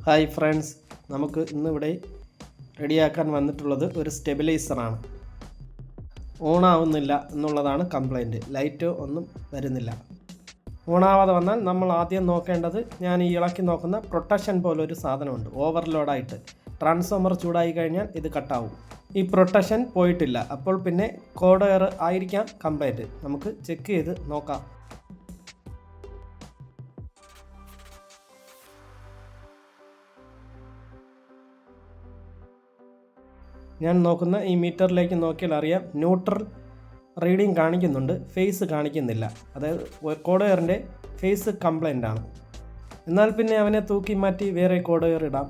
Hi friends, നമുക്ക് ഇന്നിവിടെ റെഡിയാക്കാൻ വന്നിട്ടുള്ളത് ഒരു സ്റ്റെബിലൈസറാണ്. ഓണാവുന്നില്ല എന്നുള്ളതാണ് കംപ്ലൈൻറ്റ്. ലൈറ്റ് ഒന്നും വരുന്നില്ല. ഓണാവാതെ വന്നാൽ നമ്മൾ ആദ്യം നോക്കേണ്ടത്, ഞാൻ ഈ ഇളക്കി നോക്കുന്ന പ്രൊട്ടക്ഷൻ പോലൊരു സാധനമുണ്ട്. ഓവർലോഡായിട്ട് ട്രാൻസ്ഫോമർ ചൂടായി കഴിഞ്ഞാൽ ഇത് കട്ടാവും. ഈ പ്രൊട്ടക്ഷൻ പോയിട്ടില്ല. അപ്പോൾ പിന്നെ കോഡ് എറർ ആയിരിക്കാം കംപ്ലൈൻറ്റ്. നമുക്ക് ചെക്ക് ചെയ്ത് നോക്കാം. ഞാൻ നോക്കുന്ന ഈ മീറ്ററിലേക്ക് നോക്കിയാൽ അറിയാം, ന്യൂട്രൽ റീഡിങ് കാണിക്കുന്നുണ്ട്, ഫേസ് കാണിക്കുന്നില്ല. അതായത് കോഡ് വയറിൻ്റെ ഫേസ് കംപ്ലൈൻ്റ് ആണ്. എന്നാൽ പിന്നെ അവനെ തൂക്കി മാറ്റി വേറെ കോഡ് വയർ ഇടാം.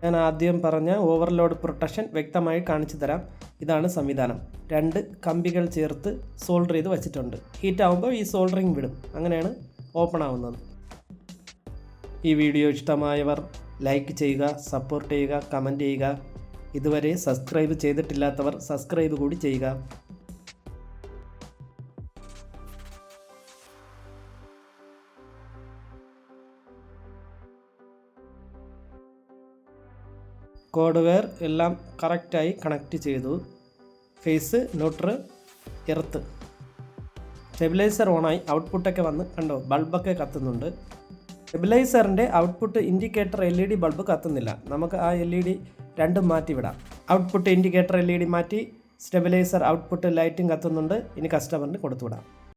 ഞാൻ ആദ്യം പറഞ്ഞ ഓവർലോഡ് പ്രൊട്ടക്ഷൻ വ്യക്തമായി കാണിച്ചു തരാം. ഇതാണ് സംവിധാനം. 2 കമ്പികൾ ചേർത്ത് സോൾഡർ ചെയ്ത് വച്ചിട്ടുണ്ട്. ഹീറ്റ് ആകുമ്പോൾ ഈ സോൾഡറിങ് വിടും. അങ്ങനെയാണ് ഓപ്പൺ ആവുന്നത്. ഈ വീഡിയോ ഇഷ്ടമായവർ ലൈക്ക് ചെയ്യുക, സപ്പോർട്ട് ചെയ്യുക, കമൻറ്റ് ചെയ്യുക. ഇതുവരെ സബ്സ്ക്രൈബ് ചെയ്തിട്ടില്ലാത്തവർ സബ്സ്ക്രൈബ് കൂടി ചെയ്യുക. കോഡ് വയർ എല്ലാം കറക്റ്റായി കണക്റ്റ് ചെയ്തു. Face, neutral, earth. സ്റ്റെബിലൈസർ ഓണായി. ഔട്ട്പുട്ടൊക്കെ വന്ന് കണ്ടോ, ബൾബൊക്കെ കത്തുന്നുണ്ട്. സ്റ്റെബിലൈസറിൻ്റെ ഔട്ട്പുട്ട് ഇൻഡിക്കേറ്റർ LED ബൾബ് കത്തുന്നില്ല. നമുക്ക് ആ LED രണ്ടും മാറ്റി വിടാം. ഔട്ട്പുട്ട് ഇൻഡിക്കേറ്റർ LED മാറ്റി, സ്റ്റെബിലൈസർ ഔട്ട്പുട്ട് ലൈറ്റും കത്തുന്നുണ്ട്. ഇനി കസ്റ്റമറിന് കൊടുത്തുവിടാം.